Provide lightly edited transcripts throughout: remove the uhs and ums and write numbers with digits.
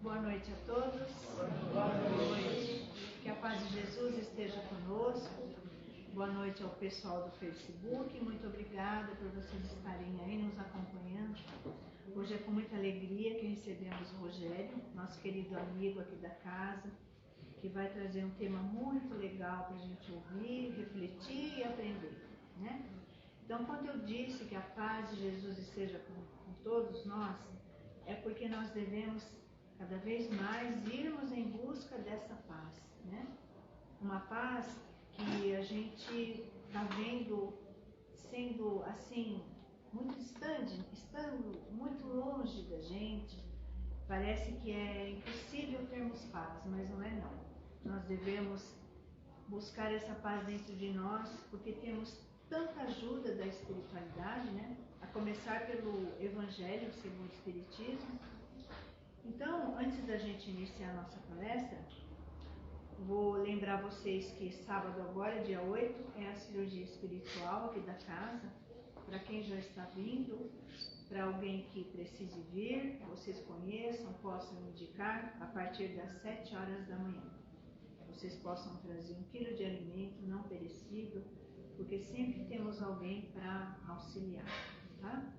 Boa noite a todos. Boa noite. Que a paz de Jesus esteja conosco. Boa noite ao pessoal do Facebook. Muito obrigada por vocês estarem aí nos acompanhando. Hoje é com muita alegria que recebemos o Rogério, nosso querido amigo aqui da casa, que vai trazer um tema muito legal para a gente ouvir, refletir e aprender, né? Então, quando eu disse que a paz de Jesus esteja com todos nós, é porque nós devemos cada vez mais irmos em busca dessa paz, né? Uma paz que a gente está vendo sendo assim muito distante, estando muito longe da gente. Parece que é impossível termos paz, mas não é não. Nós devemos buscar essa paz dentro de nós, porque temos tanta ajuda da espiritualidade, né? A começar pelo Evangelho segundo o Espiritismo. Então, antes da gente iniciar a nossa palestra, vou lembrar vocês que sábado agora, dia 8, é a cirurgia espiritual aqui da casa. Para quem já está vindo, para alguém que precise vir, vocês conheçam, possam indicar a partir das 7 horas da manhã. Vocês possam trazer 1 quilo de alimento não perecível, porque sempre temos alguém para auxiliar, tá?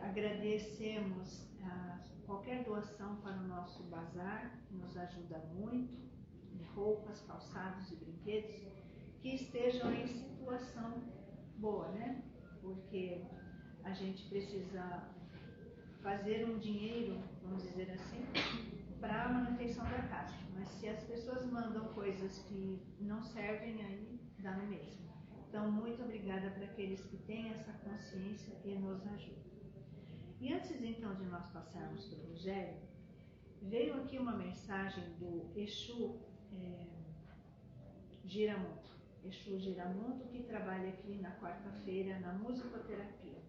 Agradecemos qualquer doação para o nosso bazar, que nos ajuda muito, de roupas, calçados e brinquedos, que estejam em situação boa, né? Porque a gente precisa fazer um dinheiro, vamos dizer assim, para a manutenção da casa. Mas se as pessoas mandam coisas que não servem, aí dá no mesmo. Então, muito obrigada para aqueles que têm essa consciência e nos ajudam. E antes, então, de nós passarmos para o Rogério, veio aqui uma mensagem do Exu Giramundo. Exu Giramundo, que trabalha aqui na quarta-feira na musicoterapia.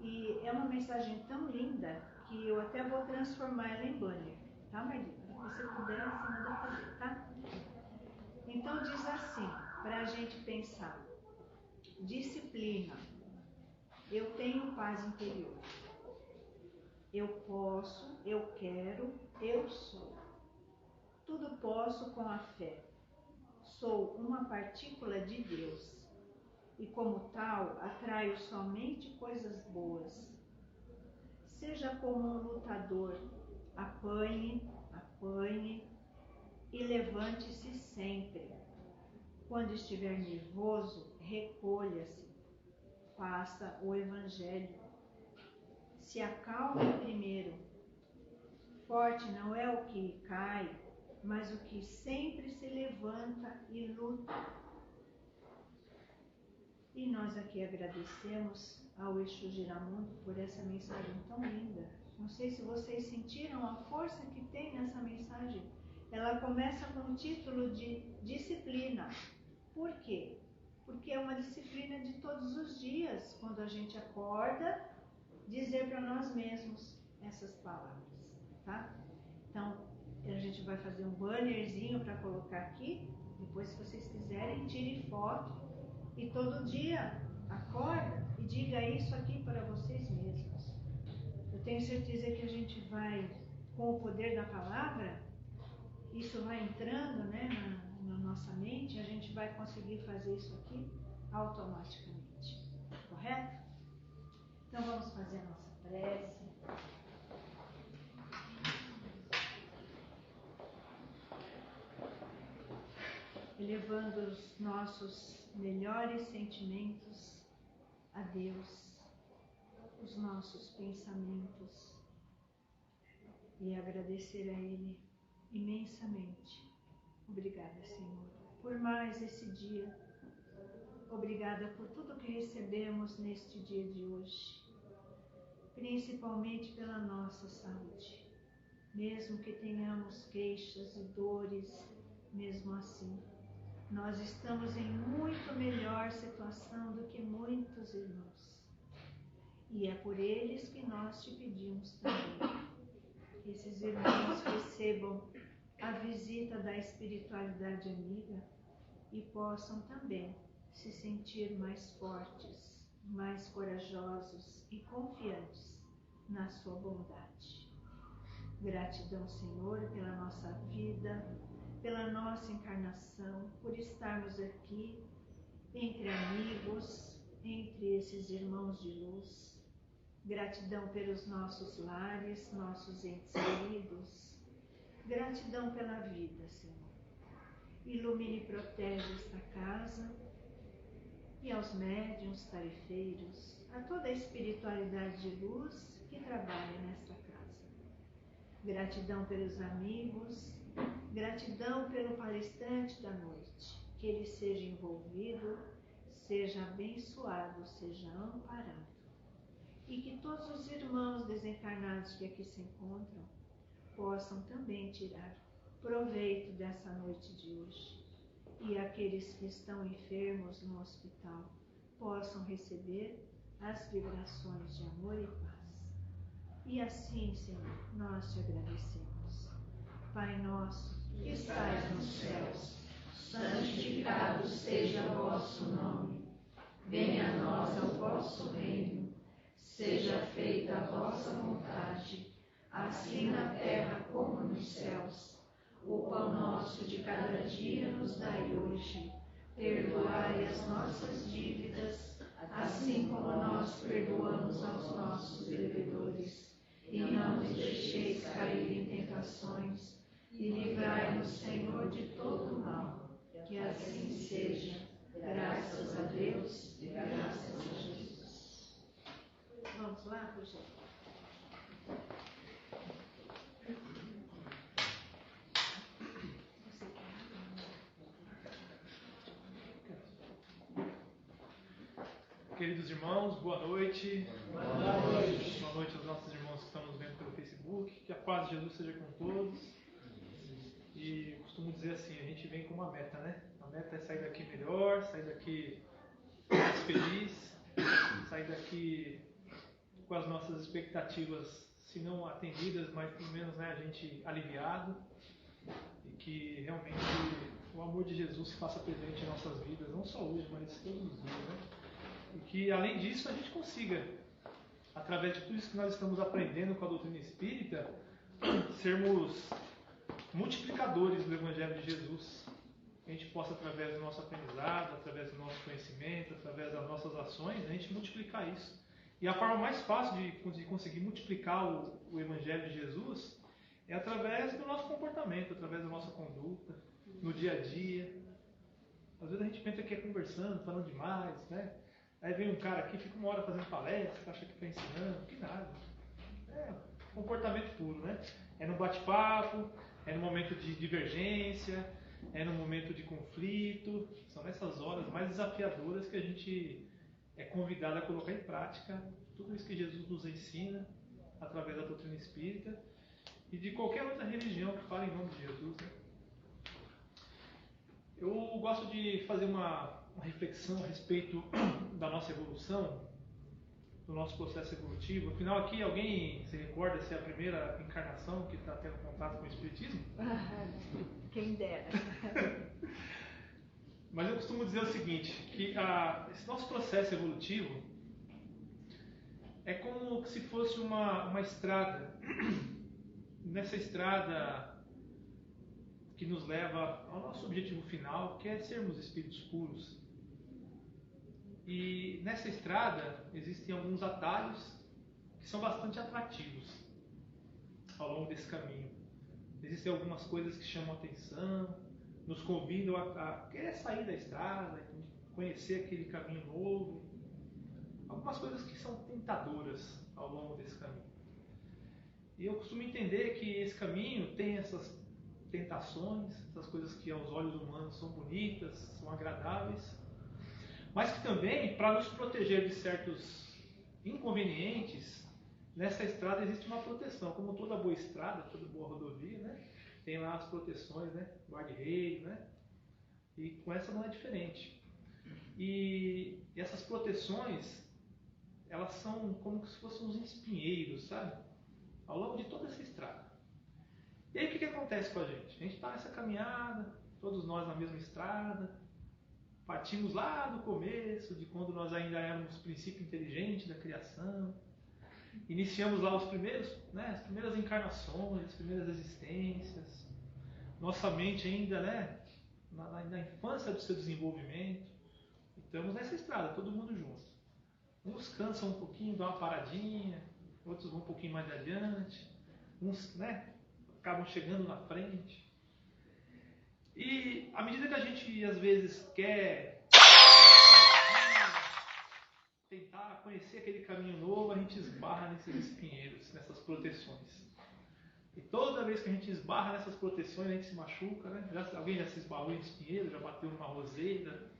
E é uma mensagem tão linda que eu até vou transformar ela em banner, tá, Marli? Se você puder, você manda fazer, tá? Então diz assim, para a gente pensar: disciplina. Eu tenho paz interior. Eu posso, eu quero, eu sou. Tudo posso com a fé. Sou uma partícula de Deus. E como tal, atraio somente coisas boas. Seja como um lutador, apanhe, apanhe e levante-se sempre. Quando estiver nervoso, recolha-se. Faça o Evangelho. Se acalme primeiro. Forte não é o que cai, mas o que sempre se levanta e luta. E nós aqui agradecemos ao Exu Giramundo por essa mensagem tão linda. Não sei se vocês sentiram a força que tem nessa mensagem. Ela começa com o título de disciplina. Por quê? Porque é uma disciplina de todos os dias, quando a gente acorda, dizer para nós mesmos essas palavras, tá? Então, a gente vai fazer um bannerzinho para colocar aqui. Depois, se vocês quiserem, tirem foto. E todo dia acorda e diga isso aqui para vocês mesmos. Eu tenho certeza que a gente vai, com o poder da palavra, isso vai entrando, né, na nossa mente, a gente vai conseguir fazer isso aqui automaticamente. Correto? Então vamos fazer a nossa prece. Elevando os nossos melhores sentimentos a Deus, os nossos pensamentos, e agradecer a Ele imensamente. Obrigada, Senhor, por mais esse dia. Obrigada por tudo que recebemos neste dia de hoje, principalmente pela nossa saúde. Mesmo que tenhamos queixas e dores, mesmo assim, nós estamos em muito melhor situação do que muitos irmãos. E é por eles que nós te pedimos também. Que esses irmãos recebam a visita da espiritualidade amiga e possam também se sentir mais fortes, mais corajosos e confiantes na sua bondade. Gratidão, Senhor, pela nossa vida, pela nossa encarnação, por estarmos aqui entre amigos, entre esses irmãos de luz. Gratidão pelos nossos lares, nossos entes queridos. Gratidão pela vida, Senhor. Ilumine e protege esta casa e aos médiuns, tarefeiros, a toda a espiritualidade de luz que trabalha nesta casa. Gratidão pelos amigos, gratidão pelo palestrante da noite, que ele seja envolvido, seja abençoado, seja amparado. E que todos os irmãos desencarnados que aqui se encontram possam também tirar proveito dessa noite de hoje. E aqueles que estão enfermos no hospital possam receber as vibrações de amor e paz. E assim, Senhor, nós te agradecemos. Pai nosso, que estais nos céus, santificado seja o vosso nome. Venha a nós o vosso reino. Seja feita a vossa vontade, assim na terra como nos céus. O pão nosso de cada dia nos dai hoje. Perdoai as nossas dívidas, assim como nós perdoamos aos nossos devedores. E não nos deixeis cair em tentações, e livrai-nos, Senhor, de todo mal. Que assim seja, graças a Deus e graças a Jesus. Vamos lá, Rogério? Queridos irmãos, boa noite. Boa noite. Boa noite aos nossos irmãos que estão nos vendo pelo Facebook. Que a paz de Jesus seja com todos. E costumo dizer assim, a gente vem com uma meta, né? A meta é sair daqui melhor, sair daqui mais feliz, sair daqui com as nossas expectativas, se não atendidas, mas pelo menos, né, a gente aliviado. E que realmente o amor de Jesus se faça presente em nossas vidas, não só hoje, mas todos os dias, né? E que, além disso, a gente consiga, através de tudo isso que nós estamos aprendendo com a doutrina espírita, sermos multiplicadores do Evangelho de Jesus. Que a gente possa, através do nosso aprendizado, através do nosso conhecimento, através das nossas ações, a gente multiplicar isso. E a forma mais fácil de conseguir multiplicar o Evangelho de Jesus é através do nosso comportamento, através da nossa conduta, no dia a dia. Às vezes a gente pensa que é conversando, falando demais, né? Aí vem um cara aqui, fica uma hora fazendo palestra, acha que está ensinando, que nada. É comportamento puro, né? É no bate-papo, é no momento de divergência, é no momento de conflito. São nessas horas mais desafiadoras que a gente é convidado a colocar em prática tudo isso que Jesus nos ensina através da doutrina espírita e de qualquer outra religião que fale em nome de Jesus, né? Eu gosto de fazer uma reflexão a respeito da nossa evolução, do nosso processo evolutivo. Afinal, aqui alguém se recorda se é a primeira encarnação que está tendo contato com o Espiritismo? Quem dera. Mas eu costumo dizer o seguinte, que esse nosso processo evolutivo é como se fosse uma estrada. Nessa estrada que nos leva ao nosso objetivo final, que é sermos espíritos puros. E nessa estrada existem alguns atalhos que são bastante atrativos ao longo desse caminho. Existem algumas coisas que chamam a atenção, nos convidam a querer sair da estrada, conhecer aquele caminho novo. Algumas coisas que são tentadoras ao longo desse caminho. E eu costumo entender que esse caminho tem essas tentações, essas coisas que aos olhos humanos são bonitas, são agradáveis, mas que também, para nos proteger de certos inconvenientes, nessa estrada existe uma proteção. Como toda boa estrada, toda boa rodovia, né? Tem lá as proteções, né? Guarda-reio, né? E com essa não é diferente. E essas proteções, elas são como se fossem uns espinheiros, sabe? Ao longo de toda essa estrada. E aí o que acontece com a gente? A gente está nessa caminhada, todos nós na mesma estrada, partimos lá do começo, de quando nós ainda éramos o princípio inteligente da criação, iniciamos lá as primeiras encarnações, as primeiras existências, nossa mente ainda, na infância do seu desenvolvimento. E estamos nessa estrada, todo mundo junto. Uns cansam um pouquinho, dão uma paradinha, outros vão um pouquinho mais adiante, uns, acabam chegando na frente. E à medida que a gente às vezes quer tentar conhecer aquele caminho novo, a gente esbarra nesses espinheiros, nessas proteções. E toda vez que a gente esbarra nessas proteções, a gente se machuca, né? Alguém já se esbarrou em espinheiro, já bateu numa roseira,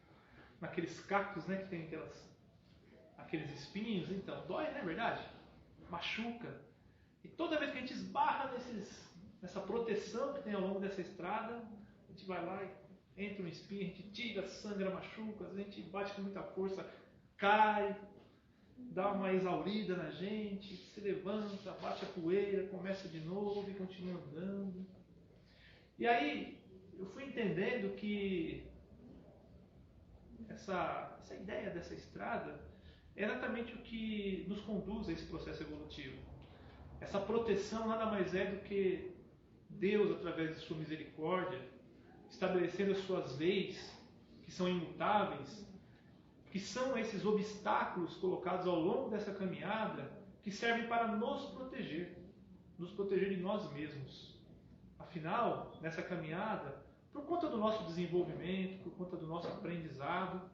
naqueles cactos, que tem aqueles espinhos, então dói, não é verdade? Machuca. E toda vez que a gente esbarra nessa proteção que tem ao longo dessa estrada, a gente vai lá e entra um espinho, a gente tira, sangra, machuca, a gente bate com muita força, cai, dá uma exaurida na gente, se levanta, bate a poeira, começa de novo e continua andando. E aí eu fui entendendo que essa ideia dessa estrada é exatamente o que nos conduz a esse processo evolutivo. Essa proteção nada mais é do que Deus, através de sua misericórdia, estabelecendo as suas leis, que são imutáveis, que são esses obstáculos colocados ao longo dessa caminhada, que servem para nos proteger de nós mesmos. Afinal, nessa caminhada, por conta do nosso desenvolvimento, por conta do nosso aprendizado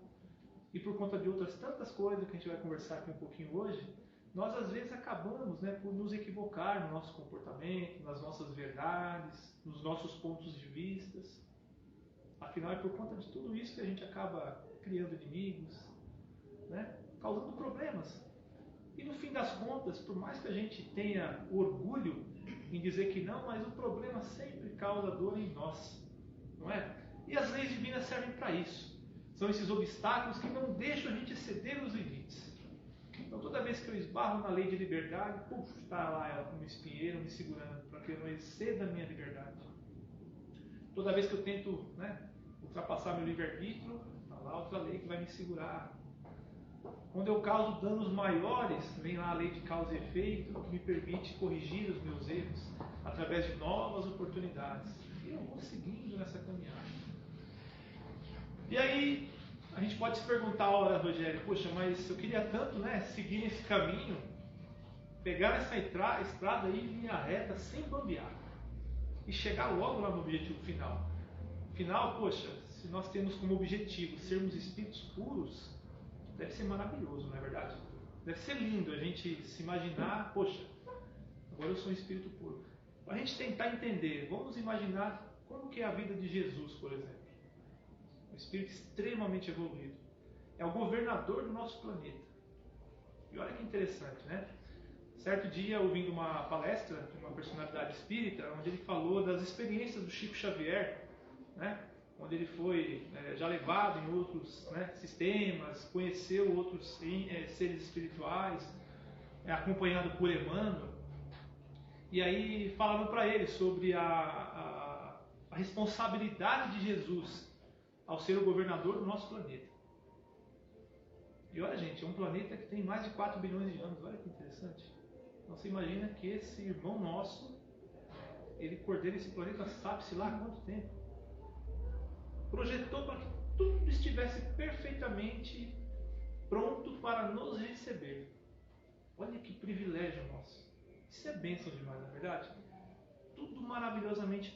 e por conta de outras tantas coisas que a gente vai conversar aqui um pouquinho hoje, nós às vezes acabamos por nos equivocar no nosso comportamento, nas nossas verdades, nos nossos pontos de vista. Afinal, é por conta de tudo isso que a gente acaba criando inimigos, causando problemas. E no fim das contas, por mais que a gente tenha orgulho em dizer que não, mas o problema sempre causa dor em nós, não é? E as leis divinas servem para isso. São esses obstáculos que não deixam a gente exceder os limites. Então toda vez que eu esbarro na lei de liberdade, está lá ela como espinheiro me segurando para que eu não exceda a minha liberdade. Toda vez que eu tento ultrapassar meu livre-arbítrio, está lá outra lei que vai me segurar. Quando eu causo danos maiores, vem lá a lei de causa e efeito, que me permite corrigir os meus erros através de novas oportunidades. E eu vou seguindo nessa caminhada. E aí, a gente pode se perguntar, ora, Rogério, poxa, mas eu queria tanto seguir nesse caminho, pegar essa estrada aí em linha reta, sem bambear, e chegar logo lá no objetivo final. Afinal, poxa, se nós temos como objetivo sermos espíritos puros, deve ser maravilhoso, não é verdade? Deve ser lindo a gente se imaginar, poxa, agora eu sou um espírito puro. Para a gente tentar entender, vamos imaginar como que é a vida de Jesus, por exemplo. Um espírito extremamente evoluído. É o governador do nosso planeta. E olha que interessante, Certo dia, ouvindo uma palestra de uma personalidade espírita, onde ele falou das experiências do Chico Xavier, onde ele foi já levado em outros sistemas, conheceu outros seres espirituais, acompanhado por Emmanuel. E aí falaram para ele sobre a responsabilidade de Jesus ao ser o governador do nosso planeta. E olha, gente, é um planeta que tem mais de 4 bilhões de anos, olha que interessante. Então você imagina que esse irmão nosso, ele coordena esse planeta sabe-se lá há quanto tempo. Projetou para que tudo estivesse perfeitamente pronto para nos receber. Olha que privilégio nosso. Isso é bênção demais, não é verdade? Tudo maravilhosamente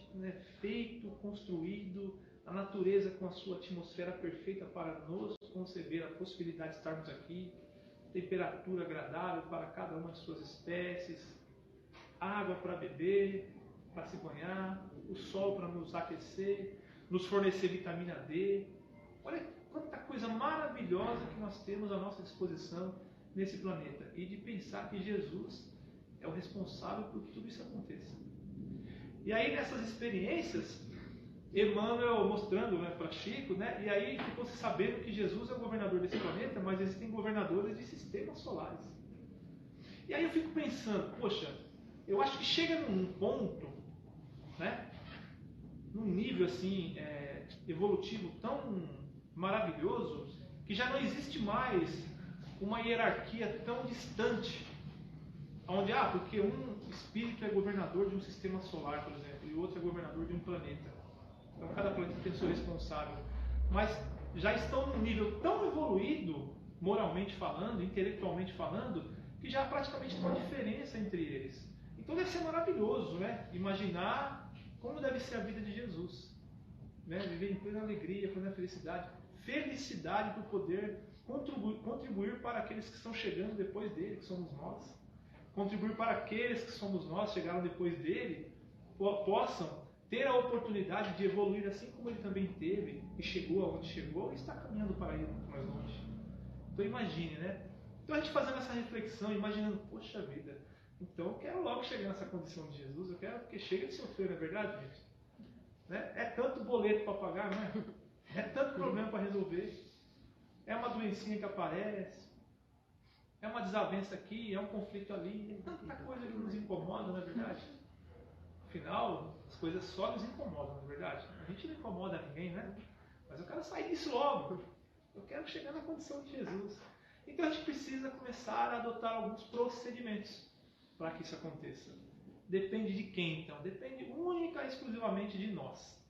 feito, construído, a natureza com a sua atmosfera perfeita para nos conceber a possibilidade de estarmos aqui, temperatura agradável para cada uma de suas espécies, água para beber, para se banhar, o sol para nos aquecer, nos fornecer vitamina D. Olha quanta coisa maravilhosa que nós temos à nossa disposição nesse planeta. E de pensar que Jesus é o responsável por que tudo isso aconteça. E aí nessas experiências, Emmanuel mostrando para Chico, e aí ficou se sabendo que Jesus é o governador desse planeta, mas existem governadores de sistemas solares. E aí eu fico pensando, poxa, eu acho que chega num ponto, num nível assim, evolutivo tão maravilhoso, que já não existe mais uma hierarquia tão distante Onde, porque um espírito é governador de um sistema solar, por exemplo, e o outro é governador de um planeta. Então cada planeta tem seu responsável. Mas já estão num nível tão evoluído, moralmente falando, intelectualmente falando, que já praticamente não há diferença entre eles. Então deve ser maravilhoso, né? Imaginar como deve ser a vida de Jesus. Né? Viver em plena alegria, plena felicidade. Felicidade por poder contribuir para aqueles que estão chegando depois dele, que somos nós. Contribuir para aqueles que somos nós, chegaram depois dele, possam ter a oportunidade de evoluir assim como ele também teve, e chegou aonde chegou, e está caminhando para ir muito mais longe. Então imagine, né? Então a gente fazendo essa reflexão, imaginando, poxa vida, então eu quero logo chegar nessa condição de Jesus, eu quero, porque chega de sofrer, não é verdade, gente? Né? É tanto boleto para pagar, não é? É tanto problema para resolver. É uma doencinha que aparece, é uma desavença aqui, é um conflito ali, é tanta coisa que nos incomoda, não é verdade? Afinal, as coisas só nos incomodam, não é verdade? A gente não incomoda ninguém, né? Mas eu quero sair disso logo. Eu quero chegar na condição de Jesus. Então a gente precisa começar a adotar alguns procedimentos para que isso aconteça. Depende de quem, então? Depende única e exclusivamente de nós.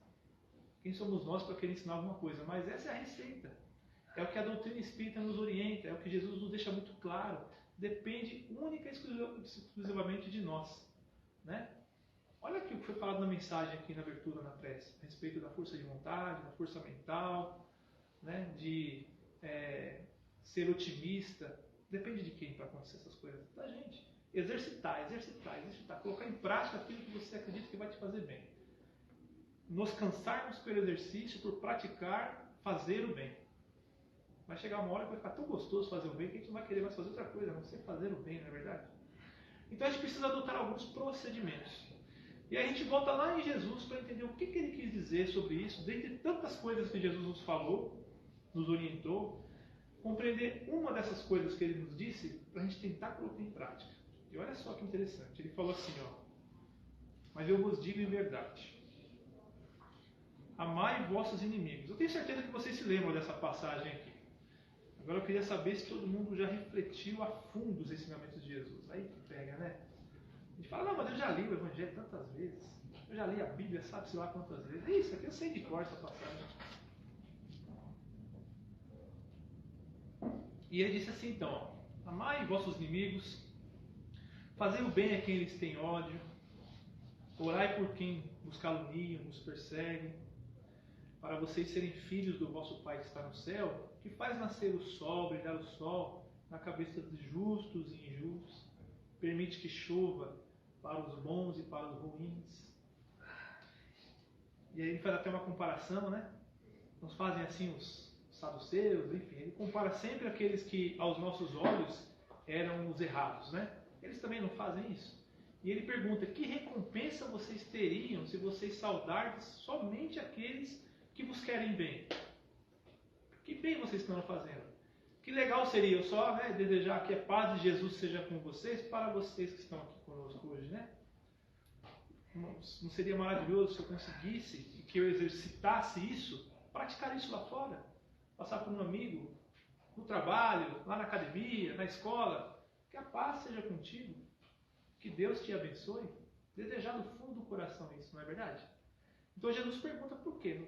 Quem somos nós para querer ensinar alguma coisa? Mas essa é a receita. É o que a doutrina espírita nos orienta, é o que Jesus nos deixa muito claro. Depende única e exclusivamente de nós. Né? Olha aqui o que foi falado na mensagem aqui na abertura, na prece, a respeito da força de vontade, da força mental, né? De ser otimista. Depende de quem para acontecer essas coisas? Da gente. Exercitar, colocar em prática aquilo que você acredita que vai te fazer bem. Nos cansarmos pelo exercício, por praticar, fazer o bem. Vai chegar uma hora que vai ficar tão gostoso fazer o bem que a gente não vai querer mais fazer outra coisa, a não ser fazer o bem, não é verdade? Então a gente precisa adotar alguns procedimentos. E aí a gente volta lá em Jesus para entender o que ele quis dizer sobre isso, dentre tantas coisas que Jesus nos falou, nos orientou, compreender uma dessas coisas que ele nos disse para a gente tentar colocar em prática. E olha só que interessante, ele falou assim, mas eu vos digo em verdade, amai vossos inimigos. Eu tenho certeza que vocês se lembram dessa passagem aqui. Agora eu queria saber se todo mundo já refletiu a fundo os ensinamentos de Jesus. Aí que pega, né? A gente fala, não, mas eu já li o Evangelho tantas vezes. Eu já li a Bíblia, sabe-se lá quantas vezes. Isso aqui eu sei de cor essa passagem. E ele disse assim então, amai vossos inimigos, fazei o bem a quem eles têm ódio, orai por quem vos caluniam, vos perseguem, para vocês serem filhos do vosso Pai que está no céu, que faz nascer o sol, brilhar o sol na cabeça dos justos e injustos, permite que chova para os bons e para os ruins. E aí ele faz até uma comparação, né? Nos fazem assim os saduceus, enfim, ele compara sempre aqueles que aos nossos olhos eram os errados, né? Eles também não fazem isso. E ele pergunta, que recompensa vocês teriam se vocês saudardes somente aqueles que vos querem bem? Que bem vocês estão fazendo? Que legal seria eu só desejar que a paz de Jesus seja com vocês, para vocês que estão aqui conosco hoje, né? Não seria maravilhoso se eu conseguisse e que eu exercitasse isso, praticar isso lá fora, passar por um amigo, no trabalho, lá na academia, na escola, que a paz seja contigo, que Deus te abençoe, desejar do fundo do coração isso, não é verdade? Então Jesus pergunta por quê?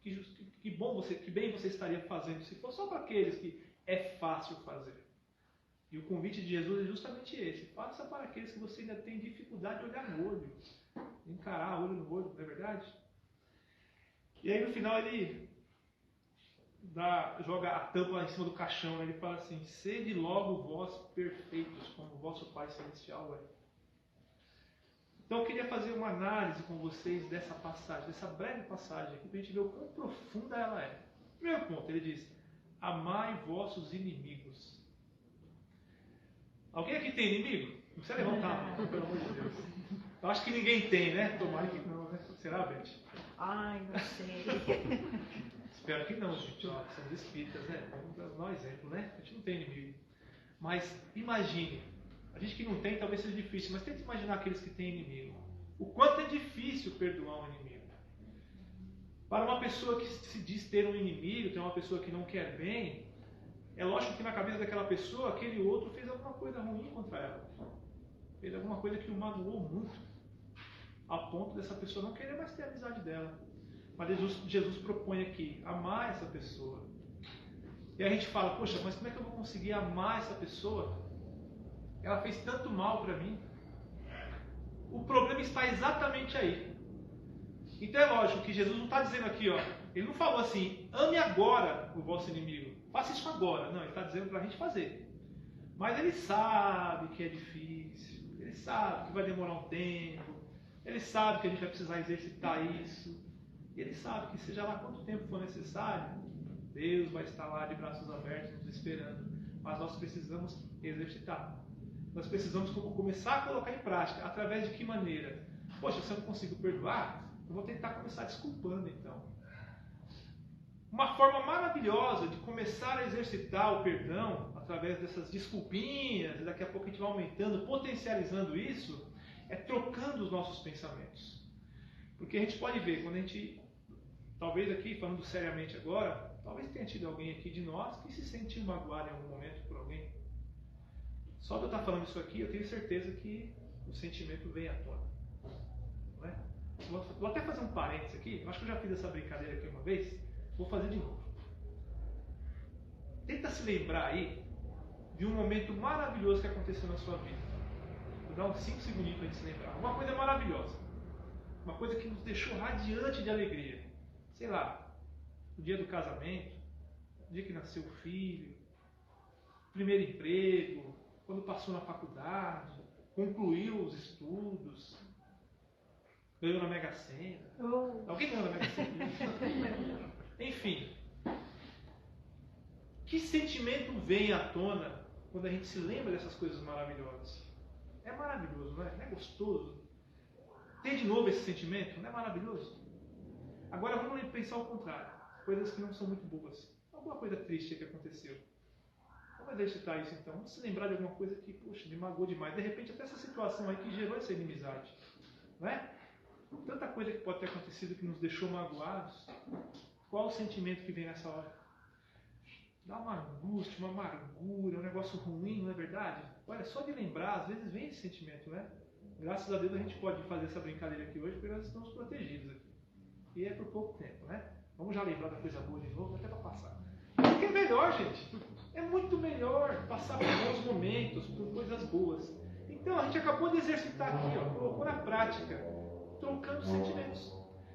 Que bem você estaria fazendo se for só para aqueles que é fácil fazer. E o convite de Jesus é justamente esse. Faça para aqueles que você ainda tem dificuldade de olhar no olho. Encarar olho no olho, não é verdade? E aí no final ele joga a tampa lá em cima do caixão. Ele fala assim, sede logo vós perfeitos, como o vosso Pai Celestial é. Então eu queria fazer uma análise com vocês dessa passagem, dessa breve passagem aqui, para a gente ver o quão profunda ela é. Primeiro ponto, ele diz, amai vossos inimigos. Alguém aqui tem inimigo? Não precisa levantar a mão, pelo amor de Deus. Eu acho que ninguém tem, né? Tomara que não, né? Será, Beth? Ai, não sei. Espero que não, gente. Somos espíritas, né? Vamos dar um exemplo, né? A gente não tem inimigo. Mas imagine, a gente que não tem talvez seja difícil, mas tente imaginar aqueles que têm inimigo. O quanto é difícil perdoar um inimigo. Para uma pessoa que se diz ter um inimigo, ter uma pessoa que não quer bem, é lógico que na cabeça daquela pessoa, aquele outro fez alguma coisa ruim contra ela. fez alguma coisa que o magoou muito, a ponto dessa pessoa não querer mais ter a amizade dela. Mas Jesus propõe aqui, amar essa pessoa. E aí a gente fala, poxa, mas como é que eu vou conseguir amar essa pessoa? Ela fez tanto mal para mim. O problema está exatamente aí. Então é lógico que Jesus não está dizendo aqui, ó, ele não falou assim, ame agora o vosso inimigo, faça isso agora. Não, ele está dizendo para a gente fazer. Mas ele sabe que é difícil, ele sabe que vai demorar um tempo, ele sabe que a gente vai precisar exercitar isso, e ele sabe que seja lá quanto tempo for necessário, Deus vai estar lá de braços abertos nos esperando. Mas nós precisamos exercitar. Nós precisamos começar a colocar em prática. Através de que maneira? Poxa, se eu não consigo perdoar, eu vou tentar começar desculpando então. Uma forma maravilhosa de começar a exercitar o perdão, através dessas desculpinhas, e daqui a pouco a gente vai aumentando, potencializando isso, é trocando os nossos pensamentos. Porque a gente pode ver, quando a gente, talvez aqui, falando seriamente agora, talvez tenha tido alguém aqui de nós que se sentiu magoado em algum momento por alguém. Só de eu estar falando isso aqui, eu tenho certeza que o sentimento vem à tona. Não é? Vou até fazer um parênteses aqui, eu acho que eu já fiz essa brincadeira aqui uma vez, vou fazer de novo. Tenta se lembrar aí de um momento maravilhoso que aconteceu na sua vida. Vou dar uns 5 segundinhos para a gente se lembrar. Uma coisa maravilhosa. Uma coisa que nos deixou radiante de alegria. Sei lá, o dia do casamento, o dia que nasceu o filho, primeiro emprego, quando passou na faculdade, concluiu os estudos, ganhou na Mega Sena. Alguém ganhou na Mega Sena? Enfim. Que sentimento vem à tona quando a gente se lembra dessas coisas maravilhosas? É maravilhoso, não é? Não é gostoso? Ter de novo esse sentimento, não é maravilhoso? Agora vamos pensar ao contrário. Coisas que não são muito boas. Alguma coisa triste que aconteceu. Vamos exercitar isso então. Vamos se lembrar de alguma coisa que, poxa, me magoou demais. De repente até essa situação aí que gerou essa inimizade. Não é? Tanta coisa que pode ter acontecido que nos deixou magoados. Qual o sentimento que vem nessa hora? Dá uma angústia, uma amargura, um negócio ruim, não é verdade? Olha, só de lembrar, às vezes vem esse sentimento, né? Graças a Deus a gente pode fazer essa brincadeira aqui hoje, porque nós estamos protegidos aqui. E é por pouco tempo, né? Vamos já lembrar da coisa boa de novo, até para passar. Porque é melhor, gente. É muito melhor passar por bons momentos, por coisas boas. Então, a gente acabou de exercitar aqui, ó, colocou na prática, trocando sentimentos.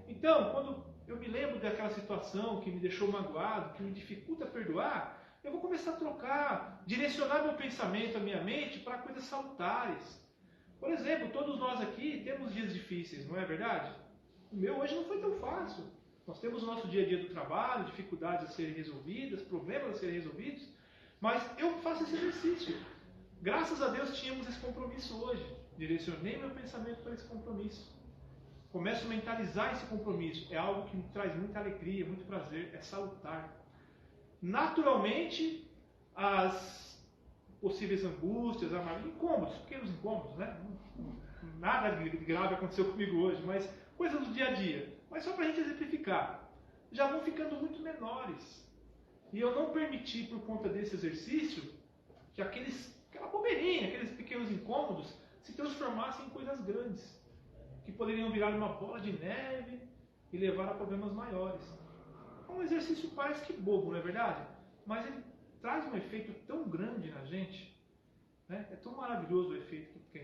Então, quando eu me lembro daquela situação que me deixou magoado, que me dificulta perdoar, eu vou começar a trocar, direcionar meu pensamento, a minha mente para coisas salutares. Por exemplo, todos nós aqui temos dias difíceis, não é verdade? O meu hoje não foi tão fácil. Nós temos o nosso dia a dia do trabalho, dificuldades a serem resolvidas, problemas a serem resolvidos, mas eu faço esse exercício. Graças a Deus tínhamos esse compromisso hoje. Direcionei meu pensamento para esse compromisso. Começo a mentalizar esse compromisso. É algo que me traz muita alegria, muito prazer, é salutar. Naturalmente, as possíveis angústias, incômodos, pequenos incômodos, né? Nada de grave aconteceu comigo hoje, mas coisas do dia a dia. Mas só para a gente exemplificar. Já vão ficando muito menores. E eu não permiti, por conta desse exercício, que aquela bobeirinha, aqueles pequenos incômodos, se transformassem em coisas grandes, que poderiam virar uma bola de neve e levar a problemas maiores. É um exercício parece que bobo, não é verdade? Mas ele traz um efeito tão grande na gente, né? É tão maravilhoso o efeito que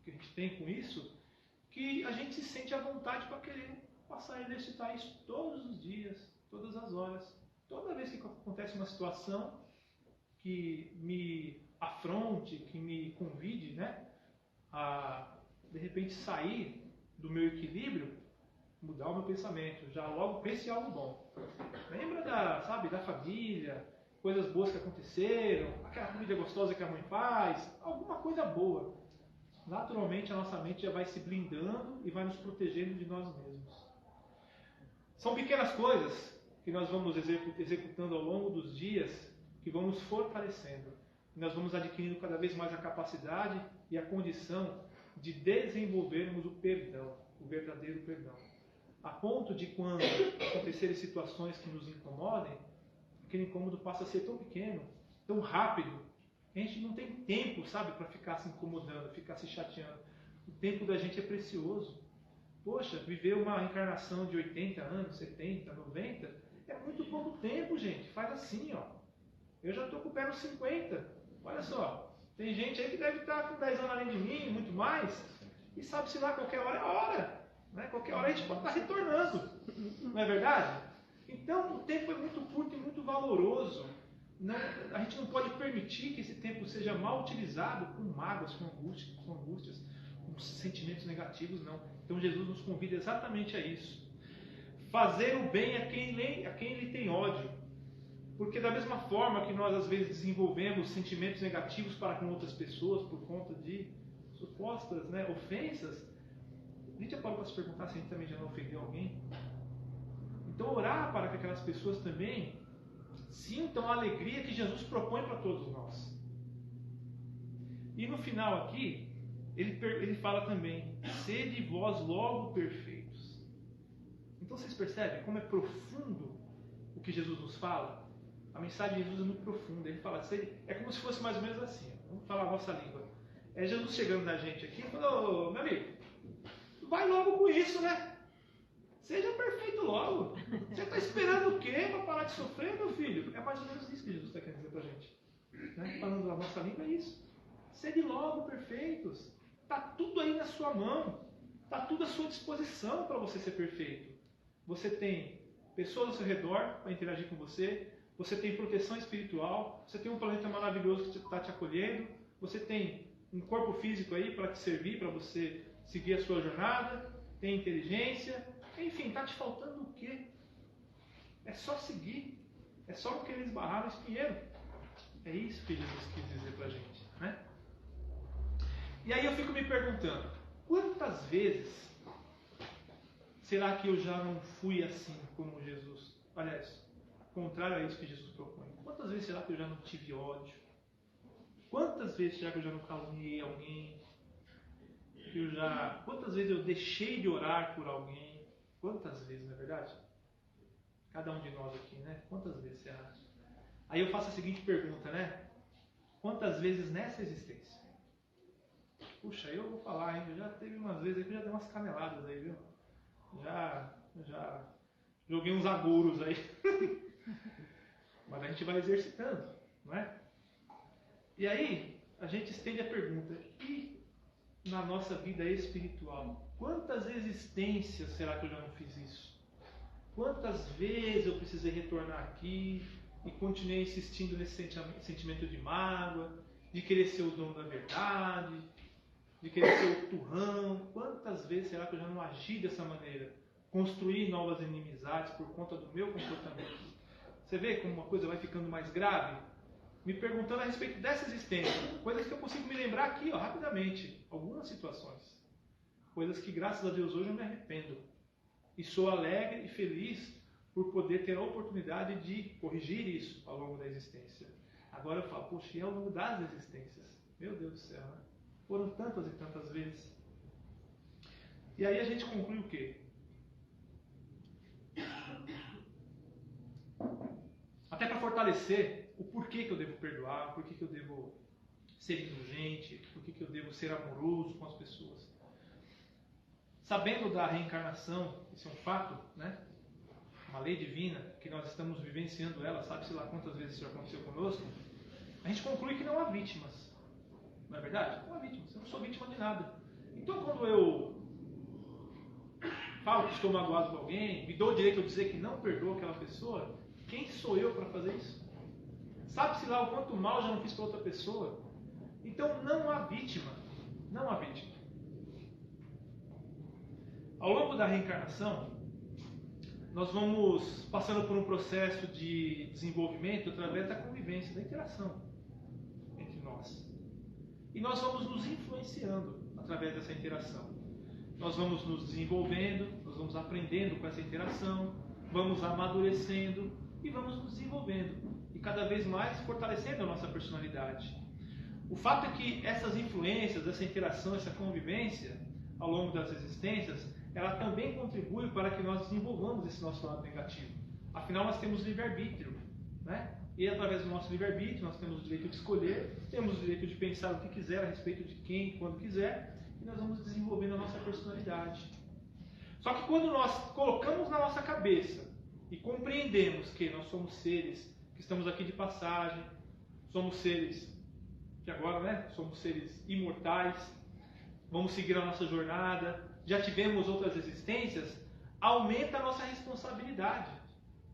a gente tem com isso, que a gente se sente à vontade para querer passar a exercitar isso todos os dias, todas as horas. Toda vez que acontece uma situação que me afronte, que me convide, né, a de repente sair do meu equilíbrio, mudar o meu pensamento, já logo pense em algo bom. Lembra da família, coisas boas que aconteceram, aquela comida gostosa que a mãe faz, alguma coisa boa. Naturalmente a nossa mente já vai se blindando e vai nos protegendo de nós mesmos. São pequenas coisas que nós vamos executando ao longo dos dias, que vão nos fortalecendo. Nós vamos adquirindo cada vez mais a capacidade e a condição de desenvolvermos o perdão, o verdadeiro perdão. A ponto de quando acontecerem situações que nos incomodem, aquele incômodo passa a ser tão pequeno, tão rápido, A gente não tem tempo, sabe, para ficar se incomodando, ficar se chateando. O tempo da gente é precioso. Poxa, viver uma encarnação de 80 anos, 70, 90, é muito pouco tempo, gente. Faz assim, ó. Eu já estou com o pé nos 50. Olha só, tem gente aí que deve estar com 10 anos além de mim, muito mais. E sabe-se lá, qualquer hora é a hora. Né? Qualquer hora a gente pode estar retornando. Não é verdade? Então, o tempo é muito curto e muito valoroso. Não, a gente não pode permitir que esse tempo seja mal utilizado com mágoas, com angústias, com sentimentos negativos, não. Então Jesus nos convida exatamente a isso. Fazer o bem a quem ele tem ódio. Porque da mesma forma que nós às vezes desenvolvemos sentimentos negativos para com outras pessoas por conta de supostas, né, ofensas, a gente já pode se perguntar se a gente também já não ofendeu alguém. Então orar para que aquelas pessoas também sintam a alegria que Jesus propõe para todos nós. E no final aqui, ele fala também, sede vós logo perfeitos. Então vocês percebem como é profundo o que Jesus nos fala? A mensagem de Jesus é muito profunda. Ele fala, é como se fosse mais ou menos assim, vamos falar a nossa língua. É Jesus chegando na gente aqui e falando, meu amigo, vai logo com isso, né? Seja perfeito logo. Você está esperando o quê para parar de sofrer, meu filho? É mais ou menos isso que Jesus está querendo dizer para a gente. Né? Falando a nossa língua é isso. Sede logo perfeitos. Está tudo aí na sua mão. Está tudo à sua disposição para você ser perfeito. Você tem pessoas ao seu redor para interagir com você. Você tem proteção espiritual. Você tem um planeta maravilhoso que está te acolhendo. Você tem um corpo físico aí para te servir, para você seguir a sua jornada. Tem inteligência. Enfim, está te faltando o quê? É só seguir. É só não querer esbarrar no espinheiro. É isso que Jesus quis dizer para a gente. Né? E aí eu fico me perguntando, quantas vezes será que eu já não fui assim como Jesus? Aliás, contrário a isso que Jesus propõe. Quantas vezes será que eu já não tive ódio? Quantas vezes será que eu já não caluniei alguém? Quantas vezes eu deixei de orar por alguém? Quantas vezes, não é verdade? Cada um de nós aqui, né? Quantas vezes será? Aí eu faço a seguinte pergunta, né? Quantas vezes nessa existência? Puxa, eu vou falar, hein? Já teve umas vezes aí que eu já dei umas caneladas aí, viu? Já joguei uns agouros aí. Mas a gente vai exercitando, não é? E aí, a gente estende a pergunta, e na nossa vida espiritual? Quantas existências será que eu já não fiz isso? Quantas vezes eu precisei retornar aqui e continuei insistindo nesse sentimento de mágoa, de querer ser o dono da verdade, de querer ser o turrão? Quantas vezes será que eu já não agi dessa maneira? Construir novas inimizades por conta do meu comportamento. Você vê como uma coisa vai ficando mais grave? Me perguntando a respeito dessa existência. Coisas que eu consigo me lembrar aqui, ó, rapidamente. Algumas situações. Coisas que, graças a Deus, hoje eu me arrependo. E sou alegre e feliz por poder ter a oportunidade de corrigir isso ao longo da existência. Agora eu falo, poxa, e ao longo das existências? Meu Deus do céu, né? Foram tantas e tantas vezes. E aí a gente conclui o quê? Até para fortalecer o porquê que eu devo perdoar, o porquê que eu devo ser indulgente, o porquê que eu devo ser amoroso com as pessoas. Sabendo da reencarnação, isso é um fato, né? Uma lei divina, que nós estamos vivenciando ela, sabe-se lá quantas vezes isso aconteceu conosco, a gente conclui que não há vítimas. Não é verdade? Não há vítimas. Eu não sou vítima de nada. Então, quando eu falo que estou magoado com alguém, me dou o direito de dizer que não perdoo aquela pessoa, quem sou eu para fazer isso? Sabe-se lá o quanto mal já não fiz para outra pessoa? Então, não há vítima. Não há vítima. Ao longo da reencarnação, nós vamos passando por um processo de desenvolvimento através da convivência, da interação entre nós. E nós vamos nos influenciando através dessa interação. Nós vamos nos desenvolvendo, nós vamos aprendendo com essa interação, vamos amadurecendo e vamos nos desenvolvendo. E cada vez mais fortalecendo a nossa personalidade. O fato é que essas influências, essa interação, essa convivência ao longo das existências, ela também contribui para que nós desenvolvamos esse nosso lado negativo. Afinal, nós temos livre-arbítrio, né? E através do nosso livre-arbítrio, nós temos o direito de escolher, temos o direito de pensar o que quiser a respeito de quem e quando quiser, e nós vamos desenvolvendo a nossa personalidade. Só que quando nós colocamos na nossa cabeça e compreendemos que nós somos seres que estamos aqui de passagem, somos seres que agora, né, somos seres imortais, vamos seguir a nossa jornada, já tivemos outras existências, aumenta a nossa responsabilidade.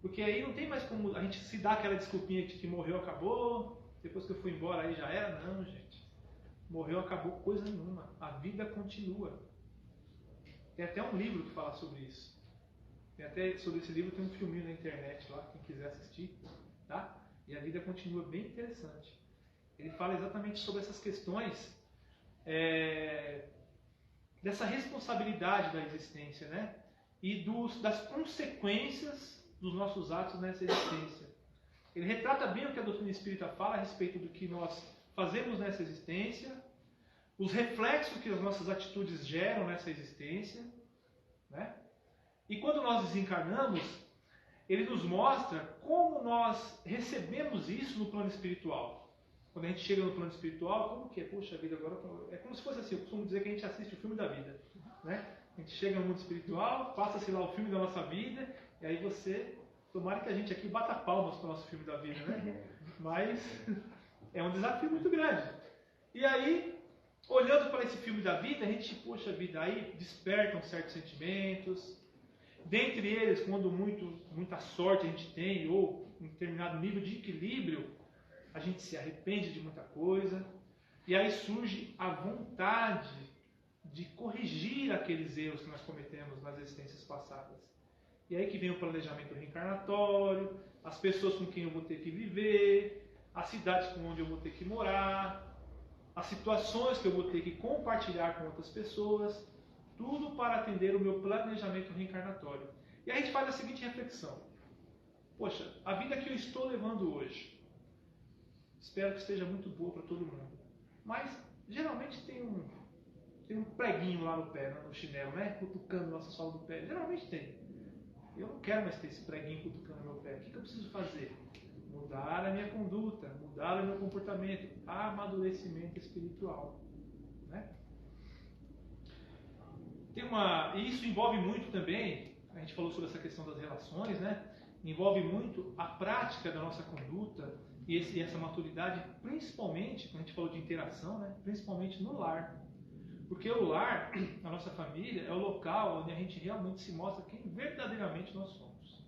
Porque aí não tem mais como a gente se dar aquela desculpinha de que morreu, acabou, depois que eu fui embora aí já era. Não, gente. Morreu, acabou, coisa nenhuma. A vida continua. Tem até um livro que fala sobre isso. Tem até sobre esse livro, tem um filminho na internet lá, quem quiser assistir. Tá? E a vida continua, bem interessante. Ele fala exatamente sobre essas questões dessa responsabilidade da existência, né? E das consequências dos nossos atos nessa existência. Ele retrata bem o que a doutrina espírita fala a respeito do que nós fazemos nessa existência, os reflexos que as nossas atitudes geram nessa existência, né? E quando nós desencarnamos, ele nos mostra como nós recebemos isso no plano espiritual. Quando a gente chega no plano espiritual, como que é? Poxa vida, agora é como se fosse assim, eu costumo dizer que a gente assiste o filme da vida, né? A gente chega no mundo espiritual, passa-se lá o filme da nossa vida, e aí tomara que a gente aqui bata palmas para o nosso filme da vida, né? Mas é um desafio muito grande. E aí, olhando para esse filme da vida, a gente, poxa vida, aí despertam certos sentimentos. Dentre eles, quando muita sorte a gente tem, ou um determinado nível de equilíbrio, a gente se arrepende de muita coisa. E aí surge a vontade de corrigir aqueles erros que nós cometemos nas existências passadas. E aí que vem o planejamento reencarnatório, as pessoas com quem eu vou ter que viver, as cidades com onde eu vou ter que morar, as situações que eu vou ter que compartilhar com outras pessoas, tudo para atender o meu planejamento reencarnatório. E aí a gente faz a seguinte reflexão. Poxa, a vida que eu estou levando hoje, espero que esteja muito boa para todo mundo. Mas geralmente tem um preguinho lá no pé, no chinelo, né? Cutucando nossa sola do pé. Geralmente tem. Eu não quero mais ter esse preguinho cutucando meu pé. O que eu preciso fazer? Mudar a minha conduta, mudar o meu comportamento, amadurecimento espiritual, né? E isso envolve muito também, a gente falou sobre essa questão das relações, né? Envolve muito a prática da nossa conduta e essa maturidade, principalmente, quando a gente falou de interação, né? Principalmente no lar. Porque o lar, a nossa família, é o local onde a gente realmente se mostra quem verdadeiramente nós somos.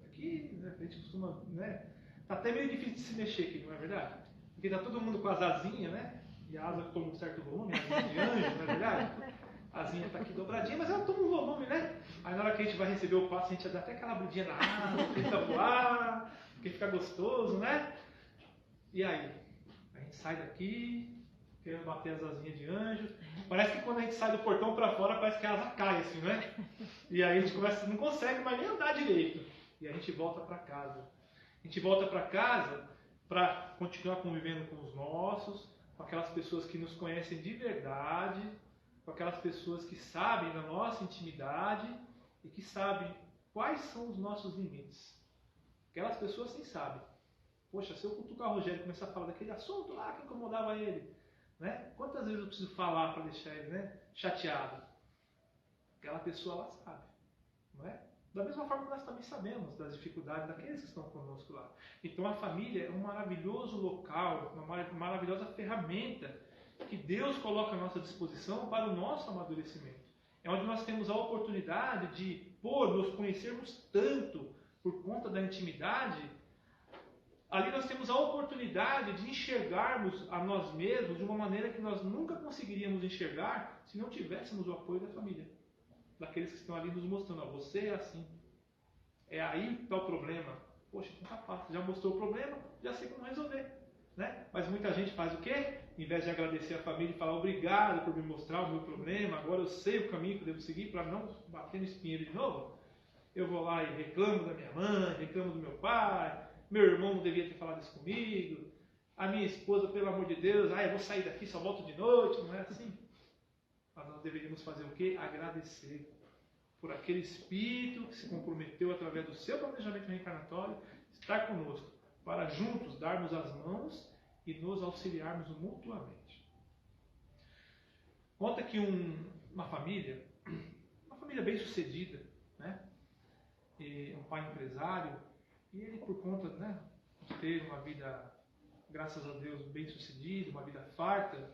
Aqui, né, a gente costuma, né? Tá até meio difícil de se mexer aqui, não é verdade? Porque tá todo mundo com as asinhas, né? E a asa toma um certo volume, a asinha de anjo, não é verdade? A asinha tá aqui dobradinha, mas ela toma um volume, né? Aí na hora que a gente vai receber o passe, a gente já dá até aquela abridinha na asa, tenta voar, porque fica gostoso, né? E aí? A gente sai daqui, querendo bater as asinhas de anjo. Parece que quando a gente sai do portão para fora, parece que a asa cai assim, né? E aí a gente não consegue mais nem andar direito. E a gente volta para casa. A gente volta para casa para continuar convivendo com os nossos, com aquelas pessoas que nos conhecem de verdade, com aquelas pessoas que sabem da nossa intimidade e que sabem quais são os nossos limites. Aquelas pessoas sim sabem. Poxa, se eu cutucar o Rogério e começar a falar daquele assunto lá que incomodava ele, né? Quantas vezes eu preciso falar para deixar ele, né, chateado? Aquela pessoa lá sabe, não é? Da mesma forma que nós também sabemos das dificuldades daqueles que estão conosco lá. Então a família é um maravilhoso local, uma maravilhosa ferramenta que Deus coloca à nossa disposição para o nosso amadurecimento. É onde nós temos a oportunidade de, nos conhecermos tanto por conta da intimidade. Ali nós temos a oportunidade de enxergarmos a nós mesmos de uma maneira que nós nunca conseguiríamos enxergar se não tivéssemos o apoio da família. Daqueles que estão ali nos mostrando, você é assim. É aí que está o problema. Poxa, então tá fácil. Já mostrou o problema, já sei como resolver. Né? Mas muita gente faz o quê? Em vez de agradecer a família e falar obrigado por me mostrar o meu problema, agora eu sei o caminho que eu devo seguir para não bater no espinheiro de novo, eu vou lá e reclamo da minha mãe, reclamo do meu pai, meu irmão não devia ter falado isso comigo, a minha esposa, pelo amor de Deus, eu vou sair daqui, só volto de noite, não é assim? Mas nós deveríamos fazer o quê? Agradecer por aquele espírito que se comprometeu através do seu planejamento reencarnatório estar conosco, para juntos darmos as mãos e nos auxiliarmos mutuamente. Conta que uma família bem sucedida, né? E um pai empresário, e ele, por conta, né, de ter uma vida, graças a Deus, bem sucedida, uma vida farta,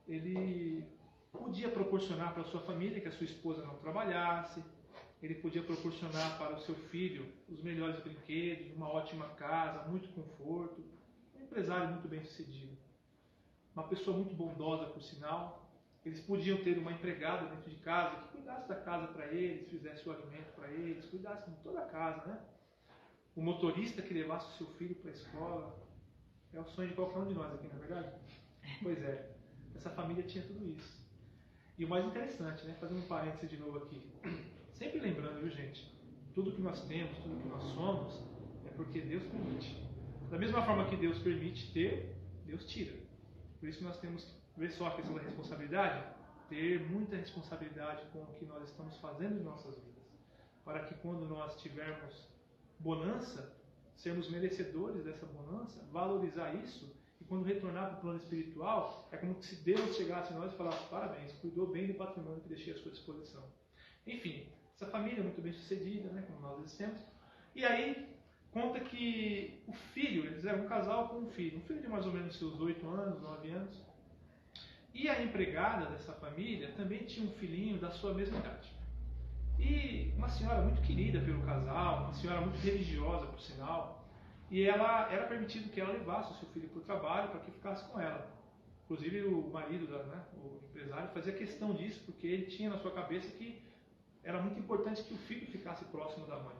ele podia proporcionar para a sua família que a sua esposa não trabalhasse, ele podia proporcionar para o seu filho os melhores brinquedos, uma ótima casa, muito conforto, um empresário muito bem sucedido, uma pessoa muito bondosa, por sinal. Eles podiam ter uma empregada dentro de casa que cuidasse da casa para eles, fizesse o alimento para eles, cuidasse de toda a casa, né? O motorista que levasse o seu filho para a escola. É o sonho de qualquer um de nós aqui, não é verdade? Pois é, essa família tinha tudo isso. E o mais interessante, né? Fazendo um parênteses de novo aqui. Sempre lembrando, viu, gente? Tudo que nós temos, tudo que nós somos, é porque Deus permite. Da mesma forma que Deus permite ter, Deus tira. Por isso que nós temos que ver só a questão da responsabilidade, ter muita responsabilidade com o que nós estamos fazendo em nossas vidas, para que quando nós tivermos bonança, sermos merecedores dessa bonança, valorizar isso, e quando retornar para o plano espiritual, é como se Deus chegasse a nós e falasse: parabéns, cuidou bem do patrimônio que deixei à sua disposição. Enfim, essa família é muito bem sucedida, né, como nós dissemos. E aí, conta que o filho, eles eram um casal com um filho de mais ou menos seus 8 anos, 9 anos, e a empregada dessa família também tinha um filhinho da sua mesma idade. E uma senhora muito querida pelo casal, uma senhora muito religiosa, por sinal, e ela era permitido que ela levasse o seu filho para o trabalho para que ficasse com ela. Inclusive o marido, o empresário, fazia questão disso, porque ele tinha na sua cabeça que era muito importante que o filho ficasse próximo da mãe.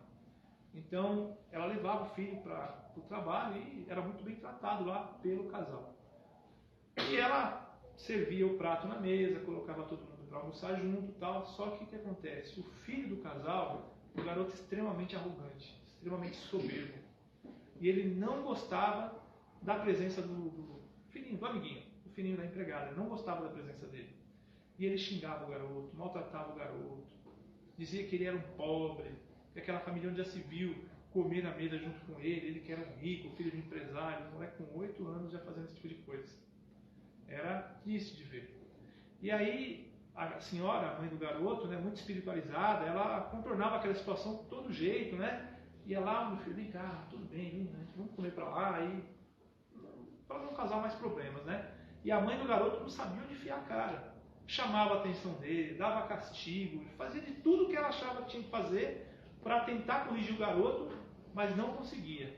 Então, ela levava o filho para o trabalho e era muito bem tratado lá pelo casal. E ela servia o prato na mesa, colocava todo mundo para almoçar junto e tal. Só que o que acontece? O filho do casal, um garoto extremamente arrogante, extremamente soberbo. E ele não gostava da presença do filhinho, do amiguinho, do filhinho da empregada. Ele não gostava da presença dele. E ele xingava o garoto, maltratava o garoto, dizia que ele era um pobre, que aquela família onde já se viu comer na mesa junto com ele que era um rico, filho de um empresário, um moleque com 8 anos já fazendo esse tipo de coisa. Era triste de ver. E aí, a senhora, a mãe do garoto, né, muito espiritualizada, ela contornava aquela situação de todo jeito, né? Ia lá: meu filho, vem cá, tudo bem, vamos comer pra lá, para não causar mais problemas, né? E a mãe do garoto não sabia onde enfiar a cara. Chamava a atenção dele, dava castigo, fazia de tudo que ela achava que tinha que fazer para tentar corrigir o garoto, mas não conseguia.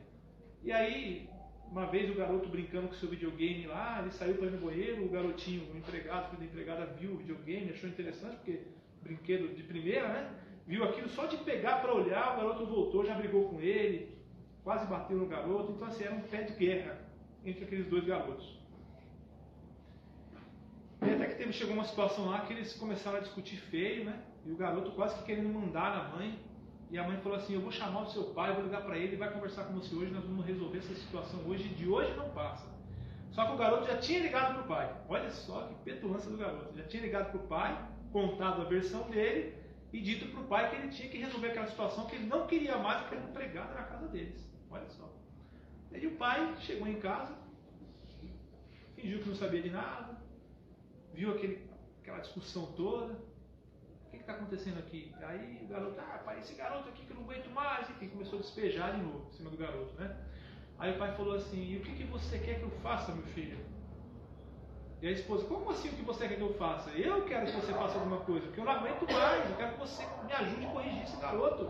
E aí, uma vez o garoto brincando com seu videogame lá, ele saiu para ir no banheiro, o garotinho, o empregado, filho da empregada, viu o videogame, achou interessante, porque brinquedo de primeira, né? Viu aquilo, só de pegar para olhar, o garoto voltou, já brigou com ele, quase bateu no garoto. Então assim, era um pé de guerra entre aqueles dois garotos. E até que chegou uma situação lá que eles começaram a discutir feio, né? E o garoto quase que querendo mandar na mãe. E a mãe falou assim: eu vou chamar o seu pai, vou ligar para ele, vai conversar com você hoje, nós vamos resolver essa situação hoje, de hoje não passa. Só que o garoto já tinha ligado para o pai. Olha só que petulância do garoto. Já tinha ligado para o pai, contado a versão dele e dito para o pai que ele tinha que resolver aquela situação, que ele não queria mais aquela empregada na casa deles. Olha só. E aí o pai chegou em casa, fingiu que não sabia de nada, viu aquela discussão toda. O que está acontecendo aqui? Aí o garoto: pai, esse garoto aqui que eu não aguento mais. Enfim, começou a despejar de novo em cima do garoto, né? Aí o pai falou assim: e o que você quer que eu faça, meu filho? E a esposa: como assim o que você quer que eu faça? Eu quero que você faça alguma coisa, porque eu não aguento mais, eu quero que você me ajude a corrigir esse garoto.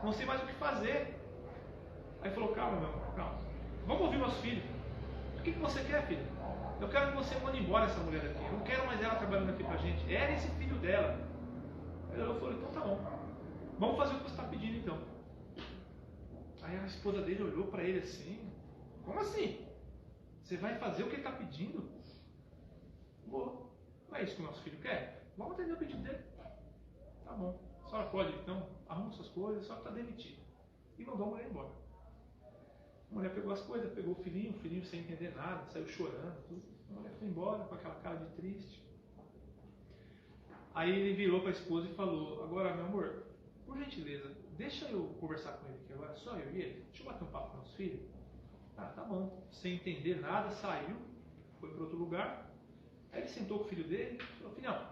Não sei mais o que fazer. Aí falou: calma, meu amor, calma. Vamos ouvir nosso filho. O que você quer, filho? Eu quero que você mande embora essa mulher daqui. Eu não quero mais ela trabalhando aqui pra gente. Era esse filho dela. Aí ela falou: então tá bom. Vamos fazer o que você está pedindo então. Aí a esposa dele olhou para ele assim: como assim? Você vai fazer o que ele está pedindo? Vou. Não é isso que o nosso filho quer? Vamos atender o pedido dele. Tá bom. A senhora pode então, arruma suas coisas, a senhora está demitida. E mandou a mulher embora. A mulher pegou as coisas, pegou o filhinho sem entender nada, saiu chorando, tudo. A mulher foi embora com aquela cara de triste. Aí ele virou para a esposa e falou: agora, meu amor, por gentileza, deixa eu conversar com ele aqui agora, só eu e ele. Deixa eu bater um papo com nosso filho. Ah, tá bom. Sem entender nada, saiu, foi para outro lugar. Aí ele sentou com o filho dele e falou: filhão,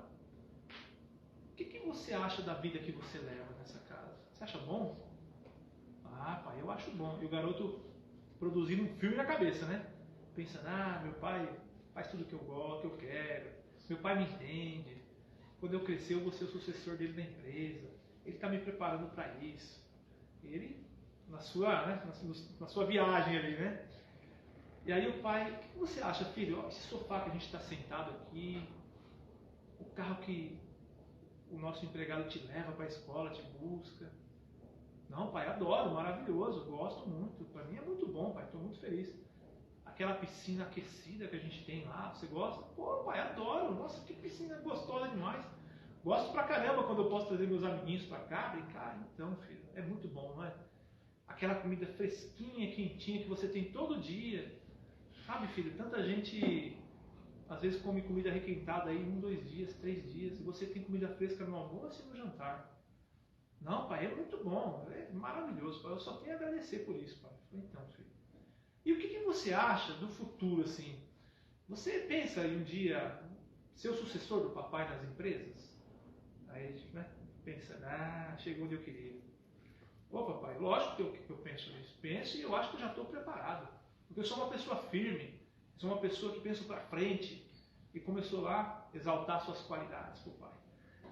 o que você acha da vida que você leva nessa casa? Você acha bom? Ah, pai, eu acho bom. E o garoto produzindo um filme na cabeça, né? Pensando: ah, meu pai faz tudo que eu gosto, que eu quero. Meu pai me entende. Quando eu crescer, eu vou ser o sucessor dele na empresa. Ele está me preparando para isso. Ele, na sua viagem ali, né? E aí o pai: o que você acha, filho? Esse sofá que a gente está sentado aqui, o carro que o nosso empregado te leva para a escola, te busca. Não, pai, adoro, maravilhoso, gosto muito. Para mim é muito bom, pai, estou muito feliz. Aquela piscina aquecida que a gente tem lá, você gosta? Pô, pai, adoro. Nossa, que piscina gostosa demais. Gosto pra caramba quando eu posso trazer meus amiguinhos pra cá, brincar. Então, filho, é muito bom, não é? Aquela comida fresquinha, quentinha que você tem todo dia. Sabe, filho, tanta gente às vezes come comida requentada aí 1, 2 dias, 3 dias, e você tem comida fresca no almoço e no jantar. Não, pai, é muito bom, é maravilhoso, pai. Eu só tenho a agradecer por isso, pai. Então, filho. E o que você acha do futuro, assim? Você pensa em um dia ser o sucessor do papai nas empresas? Aí, né, pensa: ah, chegou onde eu queria. Ô, papai, lógico que eu penso nisso. Penso, e eu acho que eu já estou preparado. Porque eu sou uma pessoa firme, sou uma pessoa que pensa para frente. E começou lá a exaltar suas qualidades para o pai.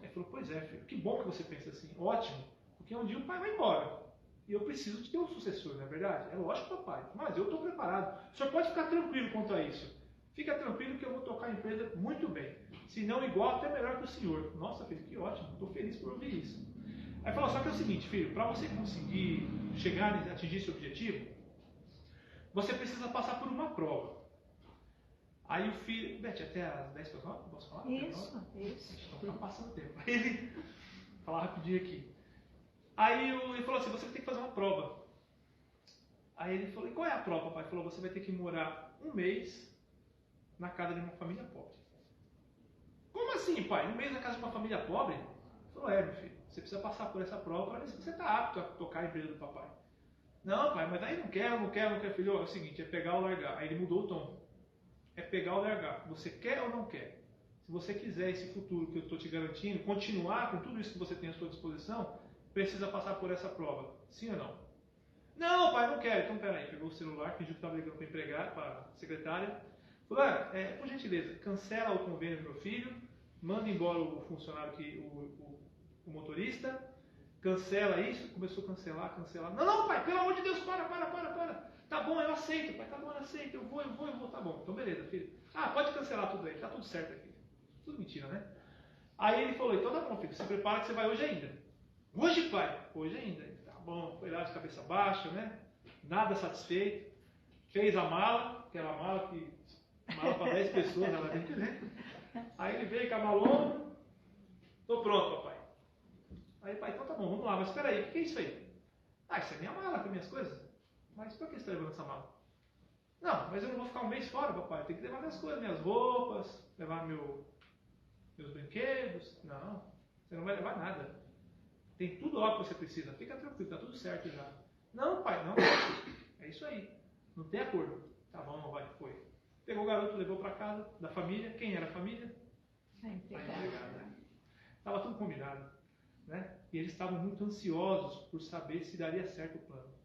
Ele falou: pois é, filho, que bom que você pensa assim. Ótimo, porque um dia o pai vai embora. E eu preciso de ter um sucessor, não é verdade? É lógico, papai, mas eu estou preparado. O senhor pode ficar tranquilo quanto a isso. Fica tranquilo que eu vou tocar a empresa muito bem. Se não igual, até melhor que o senhor. Nossa, filho, que ótimo, estou feliz por ouvir isso. Aí falou: só que é o seguinte, filho, para você conseguir chegar a atingir esse objetivo, você precisa passar por uma prova. Aí o filho... Beth, até às 10 para as 9, posso falar? Isso. Então tá passando tempo. Aí ele... Vou falar rapidinho aqui. Aí ele falou assim: você vai ter que fazer uma prova. Aí ele falou: e qual é a prova, pai? Ele falou: você vai ter que morar 1 mês na casa de uma família pobre. Como assim, pai? 1 mês na casa de uma família pobre? Ele falou: meu filho, você precisa passar por essa prova para ver se você está apto a tocar a empresa do papai. Não, pai, mas aí não quero, filho. É o seguinte, é pegar ou largar. Aí ele mudou o tom. É pegar ou largar. Você quer ou não quer? Se você quiser esse futuro que eu estou te garantindo, continuar com tudo isso que você tem à sua disposição, precisa passar por essa prova. Sim ou não? Não, pai, não quero. Então, peraí. Pegou o celular, fingiu que estava ligando para o empregado, para a secretária. Falou: por gentileza, cancela o convênio do meu filho, manda embora o funcionário, o motorista, cancela isso. Começou a cancelar. Não, pai, pelo amor de Deus, para. Tá bom, eu aceito, pai, tá bom, eu aceito, eu vou, tá bom. Então, beleza, filho. Ah, pode cancelar tudo aí, tá tudo certo aqui. Tudo mentira, né? Aí ele falou: então tá bom, filho, se prepara que você vai hoje ainda. Hoje, pai? Hoje ainda. Tá bom, foi lá de cabeça baixa, né? Nada satisfeito. Fez a mala, aquela mala para 10 pessoas, ela tem que ver. Aí ele veio com a malona. Tô pronto, papai. Aí, pai, então tá bom, vamos lá, mas espera aí, o que é isso aí? Ah, isso é minha mala com minhas coisas. Mas por que você está levando essa mala? Não, mas eu não vou ficar 1 mês fora, papai. Tem que levar minhas coisas, minhas roupas, levar meus brinquedos. Não, você não vai levar nada. Tem tudo lá que você precisa. Fica tranquilo, tá tudo certo já. Não, pai, não. É isso aí. Não tem acordo. Tá bom, vai, foi. Pegou o garoto, levou para casa da família. Quem era a família? A empregada. Estava tudo combinado, né? E eles estavam muito ansiosos por saber se daria certo o plano.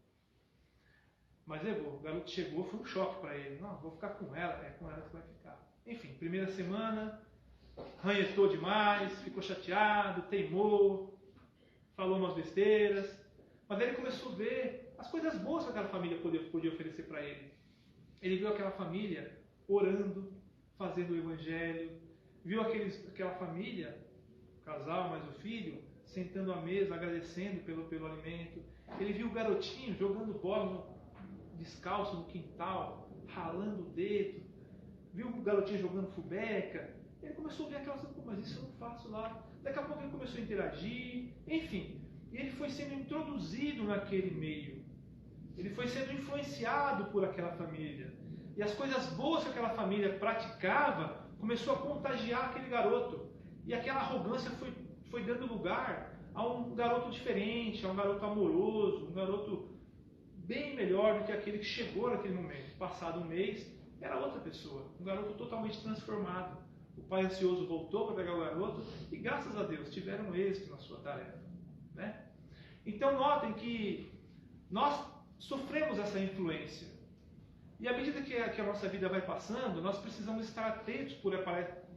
Mas levou. O garoto chegou, foi um choque para ele. Não, vou ficar com ela. É com ela que você vai ficar. Enfim, primeira semana, ranhetou demais, ficou chateado, teimou, falou umas besteiras. Mas aí ele começou a ver as coisas boas que aquela família podia oferecer para ele. Ele viu aquela família orando, fazendo o evangelho. Viu aquela família, o casal mais o filho, sentando à mesa, agradecendo pelo alimento. Ele viu o garotinho jogando bola descalço no quintal, ralando o dedo. Viu o garotinho jogando fubeca. Ele começou a ver aquelas coisas: mas isso eu não faço lá. Daqui a pouco ele começou a interagir. Enfim, e ele foi sendo introduzido naquele meio. Ele foi sendo influenciado por aquela família. E as coisas boas que aquela família praticava começou a contagiar aquele garoto. E aquela arrogância foi dando lugar a um garoto diferente, a um garoto amoroso, um garoto bem melhor do que aquele que chegou naquele momento. Passado um mês, era outra pessoa, um garoto totalmente transformado. O pai ansioso voltou para pegar o garoto e, graças a Deus, tiveram êxito na sua tarefa, né? Então, notem que nós sofremos essa influência. E à medida que a nossa vida vai passando, nós precisamos estar atentos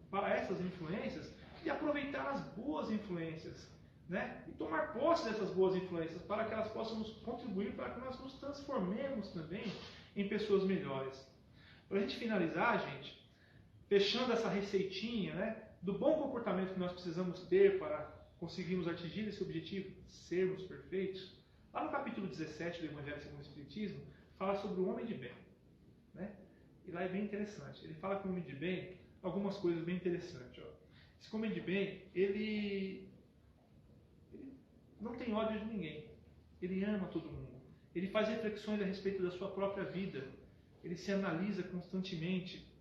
para essas influências e aproveitar as boas influências, né? E tomar posse dessas boas influências para que elas possam nos contribuir para que nós nos transformemos também em pessoas melhores. Para a gente finalizar, gente, fechando essa receitinha, né, do bom comportamento que nós precisamos ter para conseguirmos atingir esse objetivo, sermos perfeitos, lá no capítulo 17 do Evangelho segundo o Espiritismo, fala sobre o homem de bem, né? E lá é bem interessante. Ele fala que o homem de bem, algumas coisas bem interessantes. Ó. Esse homem de bem, ele não tem ódio de ninguém. Ele ama todo mundo. Ele faz reflexões a respeito da sua própria vida. Ele se analisa constantemente.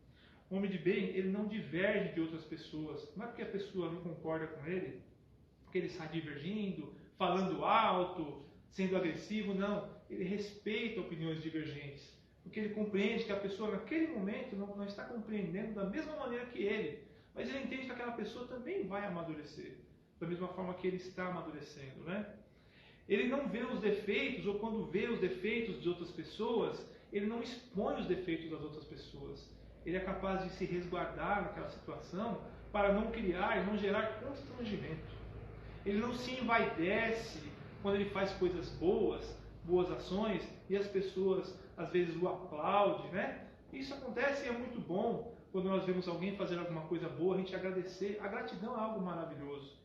O homem de bem, ele não diverge de outras pessoas. Não é porque a pessoa não concorda com ele, porque ele sai divergindo, falando alto, sendo agressivo. Não. Ele respeita opiniões divergentes. Porque ele compreende que a pessoa naquele momento não está compreendendo da mesma maneira que ele. Mas ele entende que aquela pessoa também vai amadurecer. Da mesma forma que ele está amadurecendo, né? Ele não vê os defeitos, ou quando vê os defeitos de outras pessoas, ele não expõe os defeitos das outras pessoas. Ele é capaz de se resguardar naquela situação para não criar e não gerar constrangimento. Ele não se envaidece quando ele faz coisas boas ações, e as pessoas às vezes o aplaudem, né? Isso acontece e é muito bom quando nós vemos alguém fazer alguma coisa boa, a gente agradecer. A gratidão é algo maravilhoso,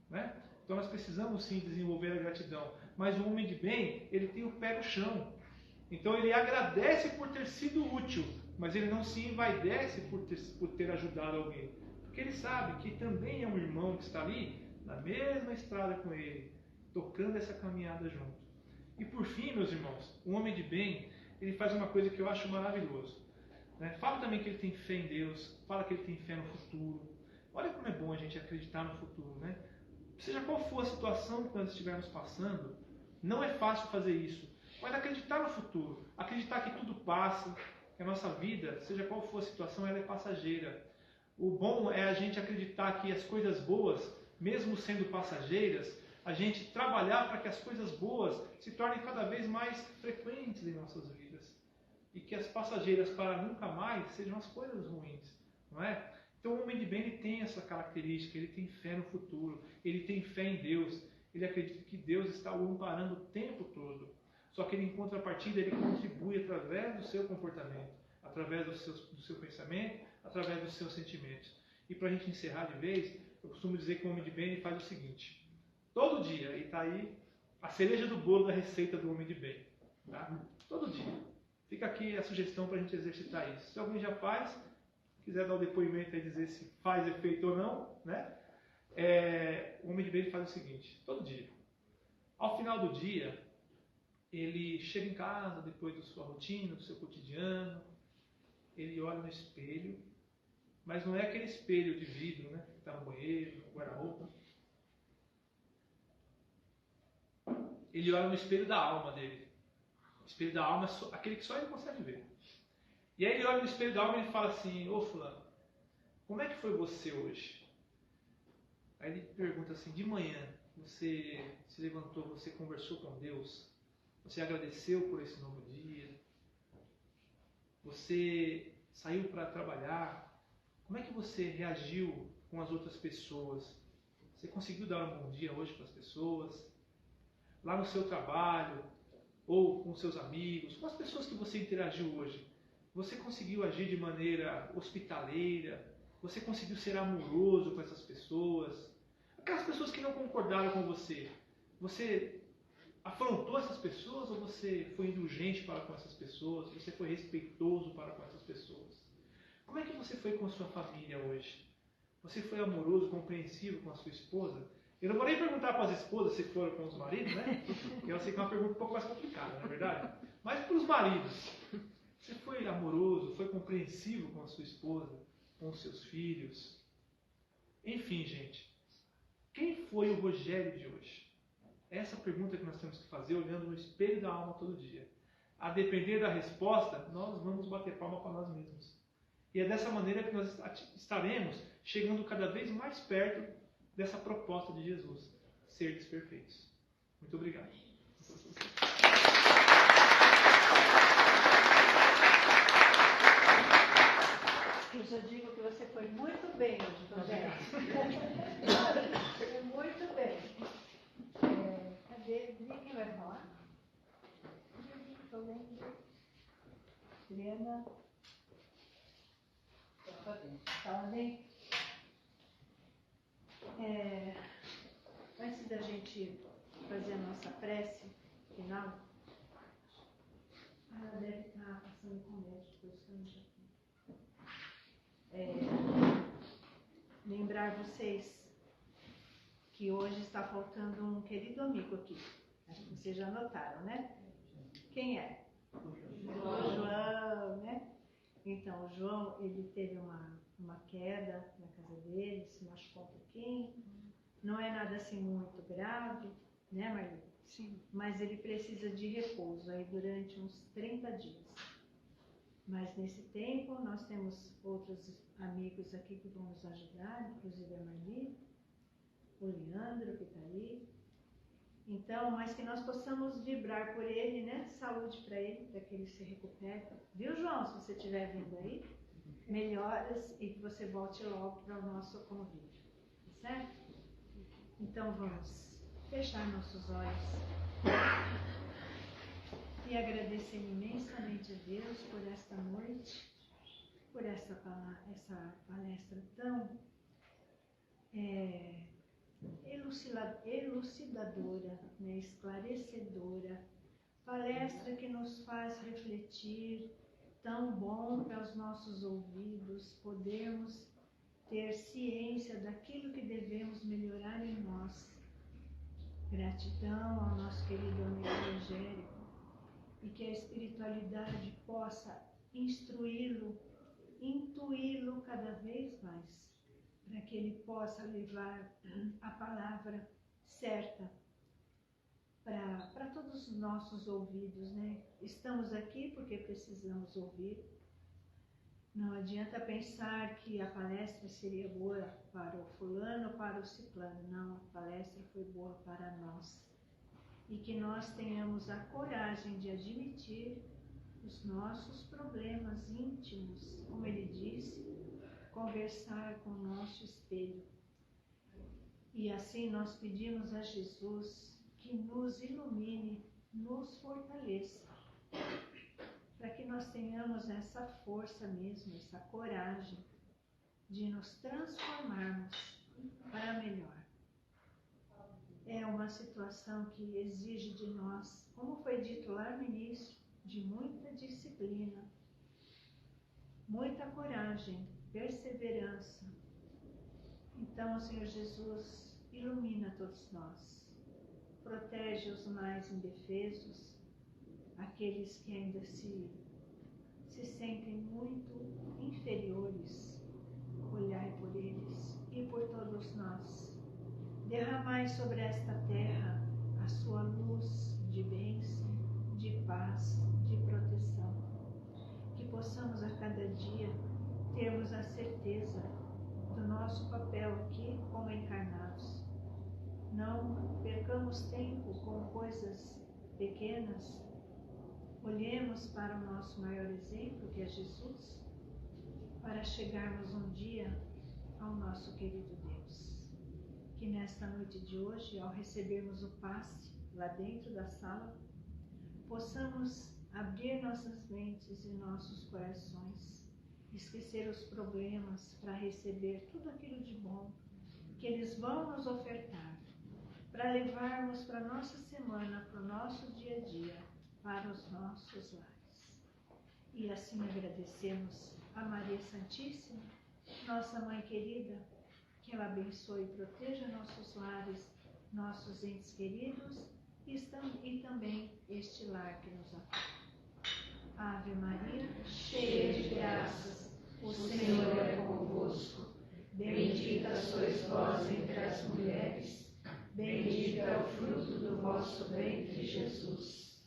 né? Então nós precisamos sim desenvolver a gratidão. Mas o homem de bem, ele tem o pé no chão. Então ele agradece por ter sido útil, mas ele não se envaidece por ter ajudado alguém. Porque ele sabe que também é um irmão que está ali, na mesma estrada com ele, tocando essa caminhada junto. E por fim, meus irmãos, o homem de bem, ele faz uma coisa que eu acho maravilhoso. Né? Fala também que ele tem fé em Deus, fala que ele tem fé no futuro. Olha como é bom a gente acreditar no futuro, né? Seja qual for a situação que nós estivermos passando, não é fácil fazer isso. Mas acreditar no futuro, acreditar que tudo passa, que a nossa vida, seja qual for a situação, ela é passageira. O bom é a gente acreditar que as coisas boas, mesmo sendo passageiras, a gente trabalhar para que as coisas boas se tornem cada vez mais frequentes em nossas vidas. E que as passageiras para nunca mais sejam as coisas ruins, não é? Então o homem de bem, ele tem essa característica, ele tem fé no futuro, ele tem fé em Deus, ele acredita que Deus está o amparando o tempo todo. Só que ele, em contrapartida, ele contribui através do seu comportamento, através do seu pensamento, através dos seus sentimentos. E para a gente encerrar de vez, eu costumo dizer que o homem de bem, ele faz o seguinte: todo dia, e está aí a cereja do bolo da receita do homem de bem. Tá? Todo dia. Fica aqui a sugestão para a gente exercitar isso. Se alguém já faz, quiser dar o depoimento e dizer se faz efeito ou não, né? O homem de bem faz o seguinte: todo dia. Ao final do dia, ele chega em casa, depois da sua rotina, do seu cotidiano, ele olha no espelho, mas não é aquele espelho de vidro, né? Que está no banheiro, no guarda-roupa. Ele olha no espelho da alma dele. O espelho da alma é aquele que só ele consegue ver. E aí ele olha no espelho da alma e ele fala assim: ô fulano, como é que foi você hoje? Aí ele pergunta assim: de manhã você se levantou, você conversou com Deus? Você agradeceu por esse novo dia? Você saiu para trabalhar? Como é que você reagiu com as outras pessoas? Você conseguiu dar um bom dia hoje para as pessoas? Lá no seu trabalho, ou com seus amigos, com as pessoas que você interagiu hoje, você conseguiu agir de maneira hospitaleira? Você conseguiu ser amoroso com essas pessoas? Aquelas pessoas que não concordaram com você, você afrontou essas pessoas ou você foi indulgente para com essas pessoas? Você foi respeitoso para com essas pessoas? Como é que você foi com a sua família hoje? Você foi amoroso, compreensivo com a sua esposa? Eu não vou nem perguntar para as esposas se foram com os maridos, né? Eu sei que é uma pergunta um pouco mais complicada, não é verdade? Mas para os maridos, você foi amoroso, foi compreensivo com a sua esposa, com os seus filhos? Enfim, gente, quem foi o Rogério de hoje? Essa pergunta que nós temos que fazer olhando no espelho da alma todo dia. a depender da resposta, nós vamos bater palma para nós mesmos. E é dessa maneira que nós estaremos chegando cada vez mais perto dessa proposta de Jesus, seres perfeitos. Muito obrigado. Eu digo que você foi muito bem hoje, Rogério. Foi muito bem. Cadê? Quem vai falar? Estou lendo. Helena. Fala bem. Antes da gente fazer a nossa prece final, ela deve estar passando com o médico, por isso que eu não já lembrar vocês que hoje está faltando um querido amigo aqui. Acho que vocês já notaram, né? Quem é? João, né? Então, o João, ele teve uma queda na casa dele, se machucou um pouquinho. Não é nada assim muito grave, né, Marli? Sim. Mas ele precisa de repouso aí durante uns 30 dias. Mas nesse tempo, nós temos outros amigos aqui que vão nos ajudar, inclusive a Marli, o Leandro, que está ali. Então, mas que nós possamos vibrar por ele, né? Saúde para ele, para que ele se recupere. Viu, João? Se você estiver vindo aí, melhoras e que você volte logo para o nosso convívio. Tá certo? Então, vamos fechar nossos olhos e agradecer imensamente a Deus por esta noite, por essa palestra tão elucidadora, né, esclarecedora, palestra que nos faz refletir, tão bom para os nossos ouvidos podermos ter ciência daquilo que devemos melhorar em nós. Gratidão ao nosso querido amigo Rogério, e que a espiritualidade possa instruí-lo, intuí-lo cada vez mais, para que ele possa levar a palavra certa para todos os nossos ouvidos, né? Estamos aqui porque precisamos ouvir. Não adianta pensar que a palestra seria boa para o fulano ou para o ciclano. Não, a palestra foi boa para nós. E que nós tenhamos a coragem de admitir os nossos problemas íntimos, como ele disse, conversar com o nosso espelho. E assim nós pedimos a Jesus que nos ilumine, nos fortaleça, para que nós tenhamos essa força mesmo, essa coragem de nos transformarmos para melhor. É uma situação que exige de nós, como foi dito lá no início, de muita disciplina, muita coragem, perseverança. Então, Senhor Jesus, ilumina todos nós, protege os mais indefesos, aqueles que ainda se sentem muito inferiores, olhai por eles e por todos nós. Derramai sobre esta terra a sua luz de bênção, de paz, de proteção. Que possamos a cada dia termos a certeza do nosso papel aqui como encarnados. Não percamos tempo com coisas pequenas. Olhemos para o nosso maior exemplo, que é Jesus, para chegarmos um dia ao nosso querido Deus. Que nesta noite de hoje, ao recebermos o passe lá dentro da sala, possamos abrir nossas mentes e nossos corações, esquecer os problemas para receber tudo aquilo de bom que eles vão nos ofertar, para levarmos para a nossa semana, para o nosso dia a dia, para os nossos lares. E assim agradecemos a Maria Santíssima, nossa Mãe querida, que ela abençoe e proteja nossos lares, nossos entes queridos e também este lar que nos acolhe. Ave Maria, cheia de graças, o Senhor é convosco. Bendita sois vós entre as mulheres, bendito é o fruto do vosso ventre, Jesus.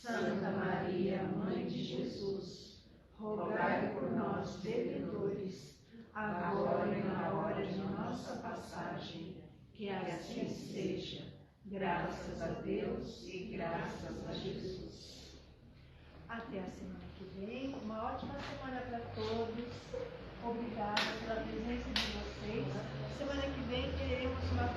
Santa Maria, Mãe de Jesus, rogai por nós, pecadores, agora e na hora de nossa passagem. Que assim seja. Graças a Deus e graças a Jesus. Até a semana que vem. Uma ótima semana para todos. Obrigada pela presença de vocês. Semana que vem teremos uma